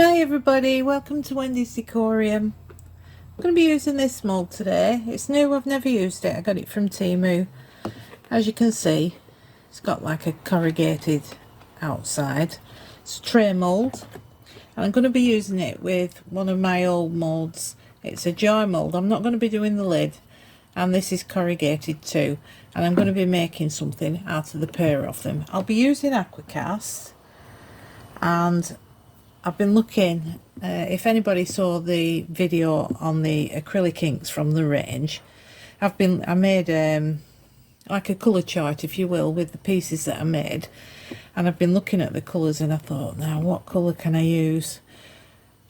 Hi everybody, welcome to Wendy's Decorium. I'm going to be using this mould today. It's new, I've never used it. I got it from Temu. As you can see, it's got like a corrugated outside. It's a tray mould, and I'm going to be using it with one of my old moulds. It's a jar mould. I'm not going to be doing the lid, and this is corrugated too, and I'm going to be making something out of the pair of them. I'll be using Aquacast, and I've been looking, if anybody saw the video on the acrylic inks from the range, I made like a colour chart, if you will, with the pieces that I made, and I've been looking at the colours and I thought, now what colour can I use?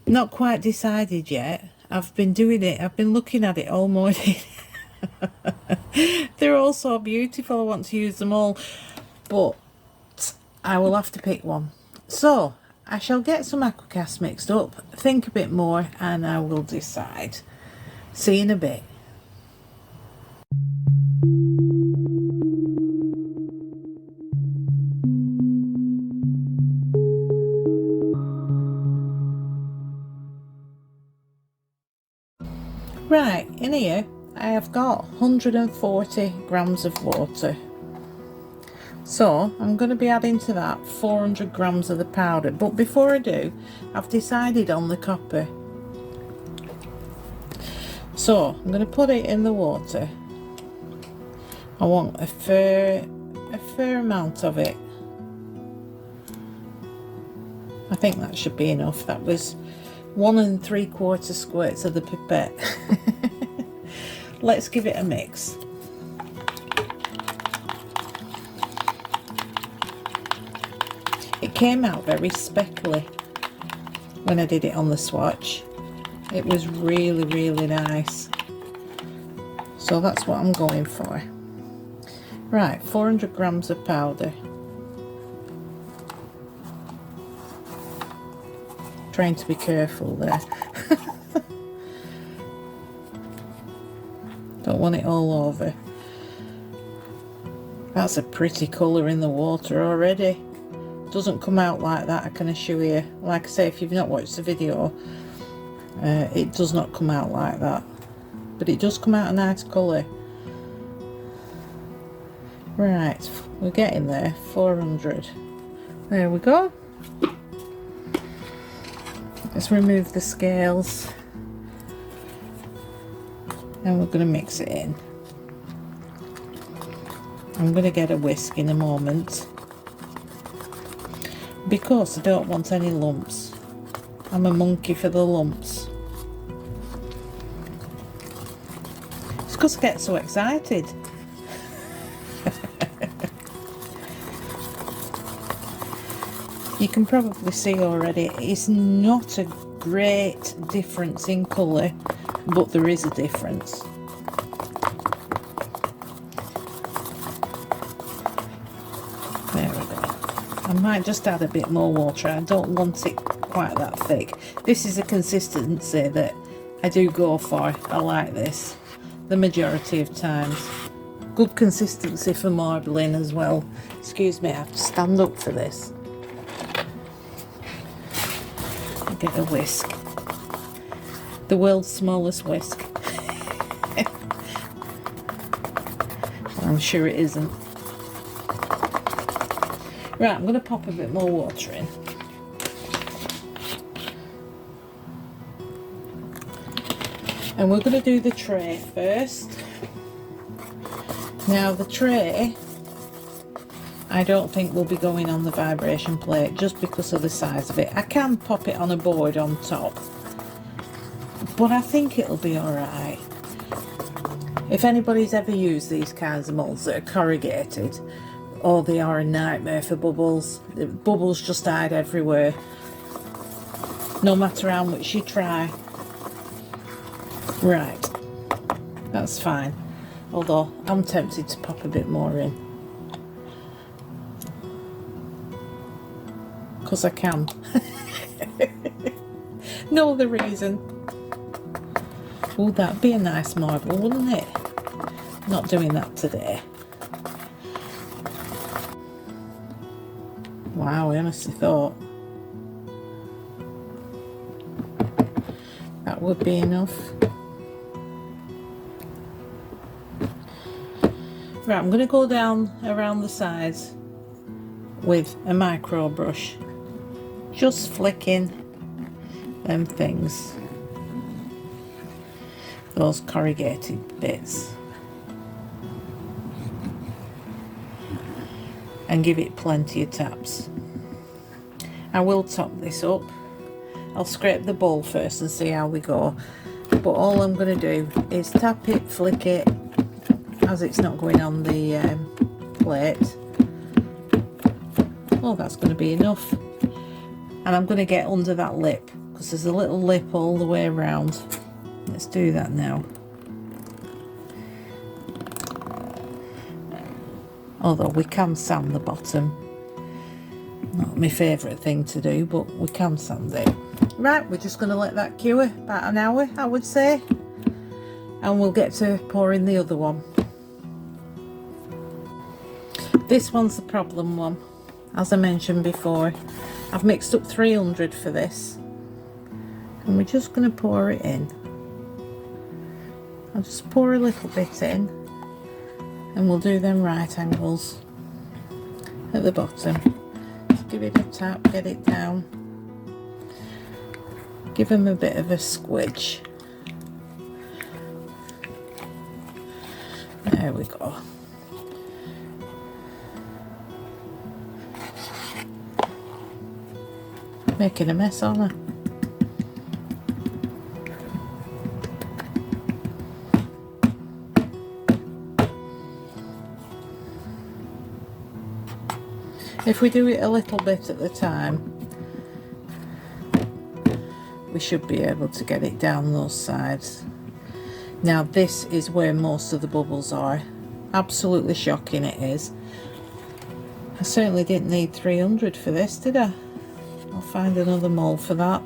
Not quite decided yet. I've been doing it, I've been looking at it all morning. They're all so beautiful, I want to use them all, but I will have to pick one. So I shall get some Aquacast mixed up, think a bit more, and I will decide. See you in a bit. Right, in here I have got 140 grams of water. So I'm going to be adding to that 400 grams of the powder, but before I do, I've decided on the copper. So I'm going to put it in the water. I want a fair amount of it. I think that should be enough. That was 1 3/4 squirts of the pipette. Let's give it a mix. It came out very speckly when I did it on the swatch. It was really nice. So that's what I'm going for. Right, 400 grams of powder. Trying to be careful there. Don't want it all over. That's a pretty colour in the water already. Doesn't come out like that, I can assure you. Like I say, if you've not watched the video, it does not come out like that, but it does come out a nice colour. Right, we're getting there. 400, there we go. Let's remove the scales, and we're going to mix it in. I'm going to get a whisk in a moment, because I don't want any lumps. I'm a monkey for the lumps. It's because I get so excited. You can probably see already, it's not a great difference in colour, but there is a difference. There we go. I might just add a bit more water. I don't want it quite that thick. This is a consistency that I do go for. I like this the majority of times. Good consistency for marbling as well. Excuse me, I have to stand up for this. I'll get a whisk. The world's smallest whisk. I'm sure it isn't. Right, I'm going to pop a bit more water in. And we're going to do the tray first. Now the tray, I don't think will be going on the vibration plate just because of the size of it. I can pop it on a board on top, but I think it'll be alright. If anybody's ever used these kinds of moulds that are corrugated, oh, they are a nightmare for bubbles. The bubbles just hide everywhere, no matter how much you try. Right, that's fine, although I'm tempted to pop a bit more in, because I can. No other reason. Would that be a nice marble, wouldn't it? Not doing that today. Wow, I honestly thought That would be enough. Right, I'm going to go down around the sides with a micro brush, just flicking them things, those corrugated bits, and give it plenty of taps. I will top this up. I'll scrape the bowl first and see how we go, but all I'm going to do is tap it, flick it, as it's not going on the plate. Oh, that's going to be enough. And I'm going to get under that lip, because there's a little lip all the way around. Let's do that now. Although we can sand the bottom. Not my favourite thing to do, but we can sand it. Right, we're just going to let that cure about an hour, I would say. And we'll get to pouring the other one. This one's the problem one. As I mentioned before, I've mixed up 300 for this. And we're just going to pour it in. I'll just pour a little bit in. And we'll do them right angles at the bottom. Just give it a tap, get it down. Give them a bit of a squidge. There we go. Making a mess, aren't I? If we do it a little bit at the time, we should be able to get it down those sides. Now this is where most of the bubbles are. Absolutely shocking it is. I certainly didn't need 300 for this, did I? I'll find another mould for that.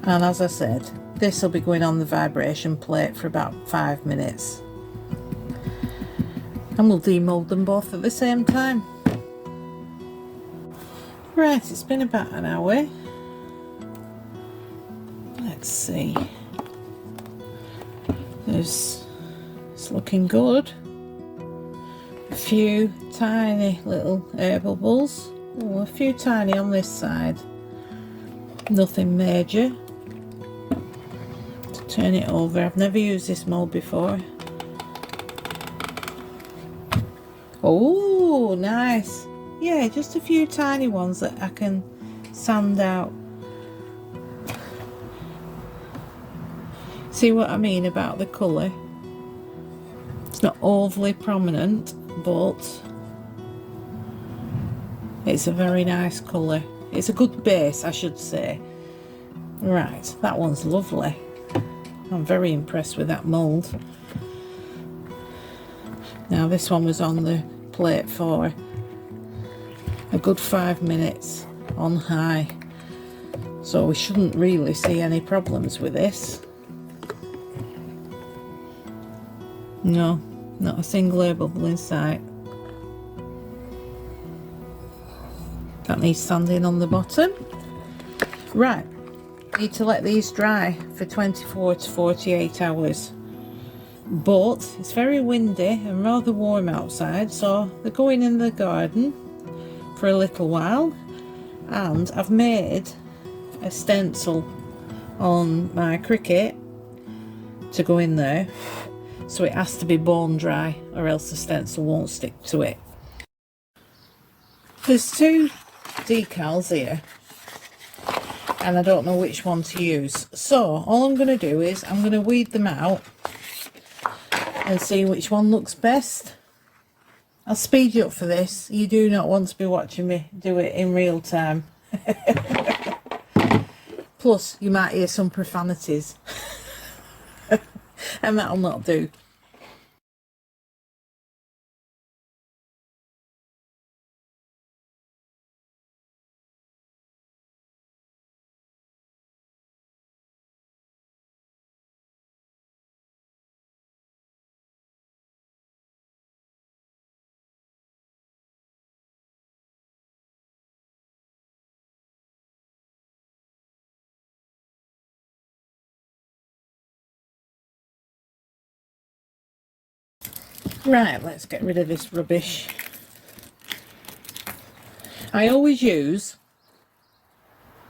And as I said, this will be going on the vibration plate for about 5 minutes. And we'll demold them both at the same time. Right, it's been about an hour. Let's see. It's looking good. A few tiny little air bubbles. Oh, a few tiny on this side. Nothing major. To turn it over. I've never used this mold before. Oh, nice. Yeah, just a few tiny ones that I can sand out. See what I mean about the colour? It's not overly prominent, but it's a very nice colour. It's a good base, I should say. Right, that one's lovely. I'm very impressed with that mould. Now this one was on the plate for a good 5 minutes on high, so we shouldn't really see any problems with this. No, not a single air bubble in sight. That needs sanding on the bottom. Right, need to let these dry for 24 to 48 hours. But it's very windy and rather warm outside, so they're going in the garden for a little while. And I've made a stencil on my Cricut to go in there, so it has to be bone dry or else the stencil won't stick to it. There's two decals here and I don't know which one to use, so all I'm going to do is I'm going to weed them out and see which one looks best. I'll speed you up for this. You do not want to be watching me do it in real time. Plus you might hear some profanities and that'll not do. Right, let's get rid of this rubbish. I always use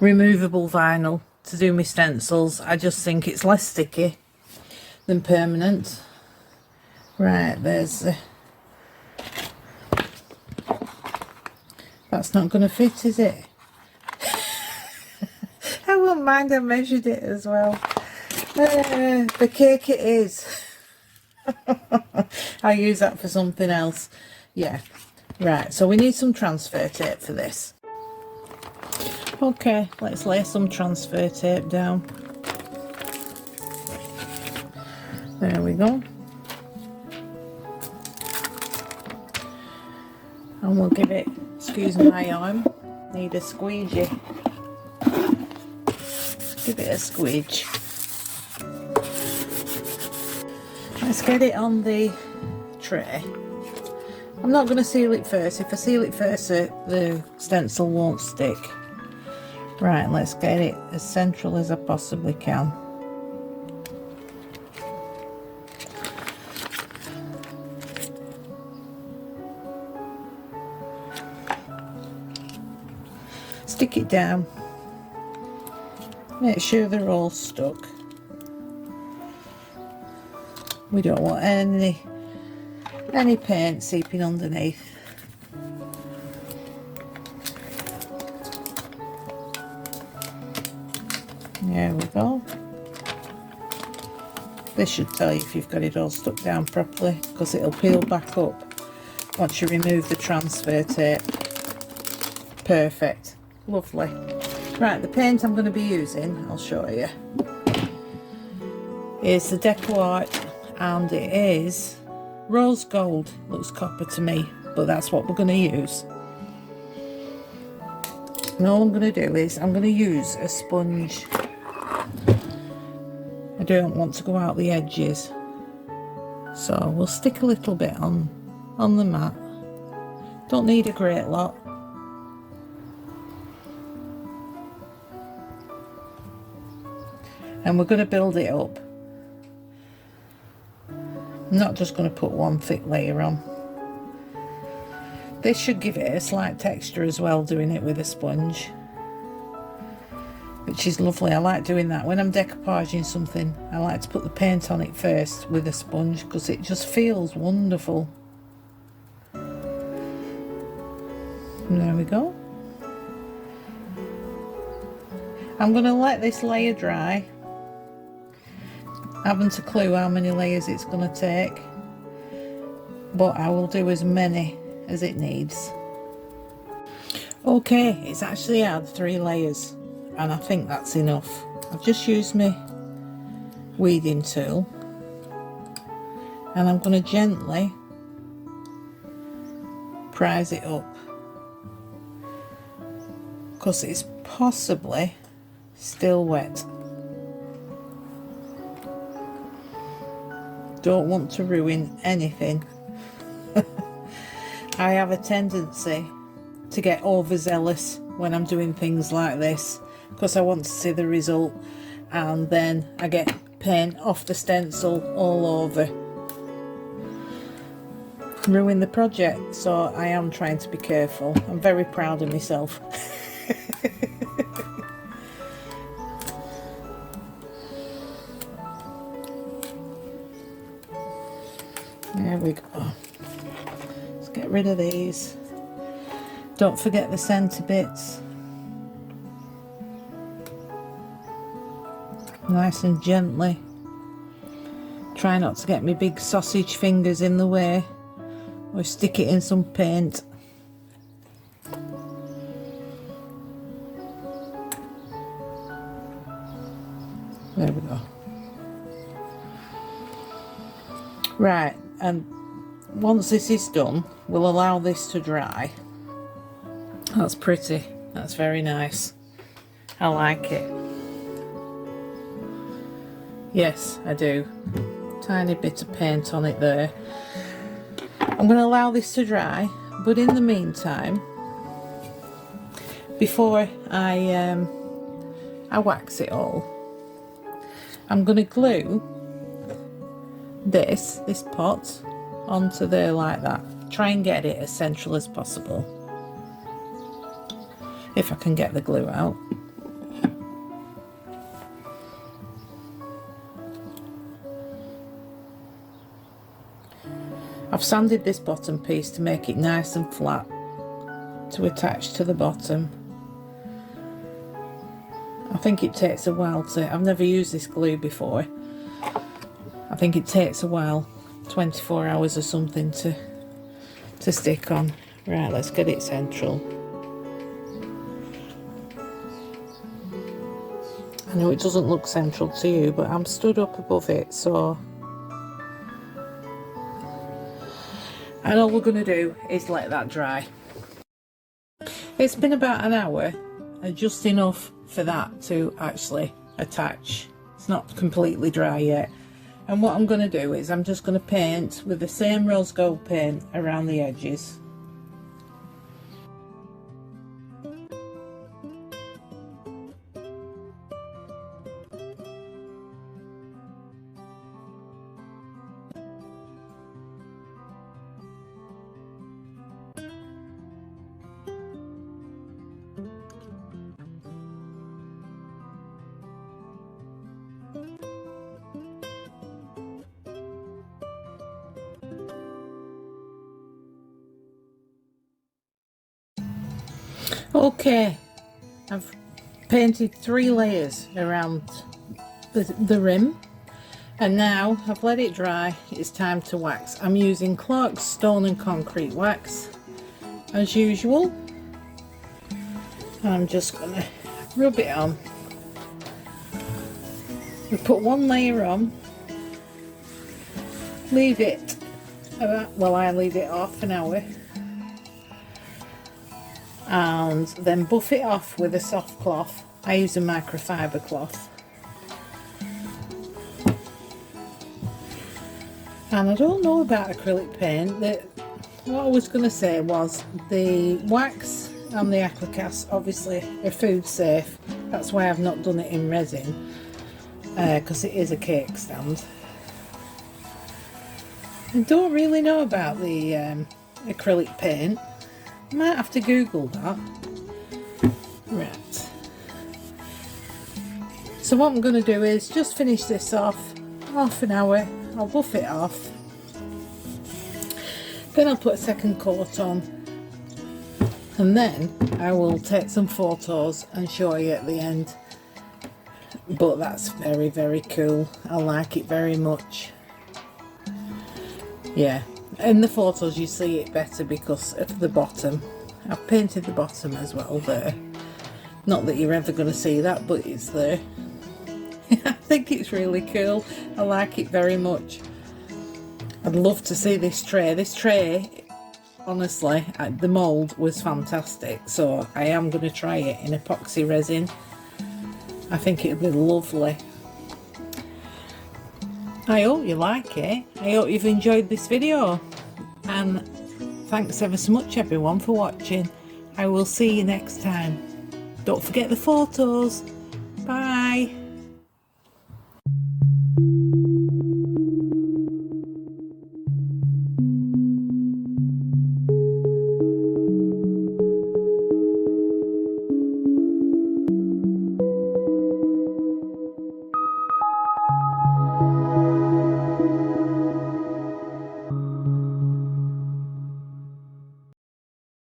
removable vinyl to do my stencils. I just think it's less sticky than permanent. Right, there's the... That's not going to fit, is it? I won't mind, I measured it as well. The cake it is. I'll use that for something else. Yeah. Right, so we need some transfer tape for this. Okay, let's lay some transfer tape down. There we go. And we'll give it, excuse my arm, need a squeegee. Give it a squeege. Let's get it on the tray. I'm not going to seal it first. If I seal it first, the stencil won't stick. Right, let's get it as central as I possibly can. Stick it down. Make sure they're all stuck. We don't want any paint seeping underneath. There we go. This should tell you if you've got it all stuck down properly, because it'll peel back up once you remove the transfer tape. Perfect. Lovely. Right, the paint I'm going to be using, I'll show you, is the Deco Art, and it is rose gold. Looks copper to me, but that's what we're going to use. And all I'm going to do is I'm going to use a sponge. I don't want to go out the edges, so we'll stick a little bit on the mat. Don't need a great lot. And we're going to build it up. I'm not just going to put one thick layer on. This should give it a slight texture as well, doing it with a sponge, which is lovely. I like doing that when I'm decoupaging something. I like to put the paint on it first with a sponge because it just feels wonderful. And there we go. I'm going to let this layer dry. I haven't a clue how many layers it's going to take, but I will do as many as it needs. Okay, it's actually had 3 layers, and I think that's enough. I've just used my weeding tool, and I'm going to gently prise it up because it's possibly still wet. Don't want to ruin anything. I have a tendency to get overzealous when I'm doing things like this because I want to see the result, and then I get paint off the stencil all over. Ruin the project, so I am trying to be careful. I'm very proud of myself. There we go. Let's get rid of these. Don't forget the centre bits. Nice and gently. Try not to get my big sausage fingers in the way or stick it in some paint. There we go. Right, and once this is done, we'll allow this to dry. That's pretty. That's very nice. I like it. Yes, I do. Tiny bit of paint on it there. I'm going to allow this to dry, but in the meantime, before I wax it all, I'm going to glue this pot onto there like that. Try and get it as central as possible, if I can get the glue out. I've sanded this bottom piece to make it nice and flat to attach to the bottom. I think it takes a while to, I've never used this glue before. I think it takes a while, 24 hours or something to stick on. Right, let's get it central. I know it doesn't look central to you, but I'm stood up above it, so. And all we're going to do is let that dry. It's been about an hour, and just enough for that to actually attach. It's not completely dry yet. And what I'm going to do is I'm just going to paint with the same rose gold paint around the edges. Okay, I've painted 3 layers around the rim, and now I've let it dry. It's time to wax. I'm using Clark's Stone and Concrete wax as usual. I'm just gonna rub it on. We put 1 layer on, leave it about, well, I leave it half an hour, and then buff it off with a soft cloth. I use a microfiber cloth. And I don't know about acrylic paint. What I was going to say was the wax and the Aquacast obviously are food safe. That's why I've not done it in resin, because it is a cake stand. I don't really know about the acrylic paint. Might have to Google that. Right. So what I'm going to do is just finish this off, half an hour. I'll buff it off. Then I'll put a second coat on. And then I will take some photos and show you at the end. But that's very, very cool. I like it very much. Yeah. In the photos you see it better because of the bottom. I've painted the bottom as well there. Not that you're ever going to see that, but it's there. I think it's really cool. I like it very much. I'd love to see this tray. This tray, honestly, the mould was fantastic. So I am going to try it in epoxy resin. I think it would be lovely. I hope you like it. I hope you've enjoyed this video. And thanks ever so much everyone for watching. I will see you next time. Don't forget the photos.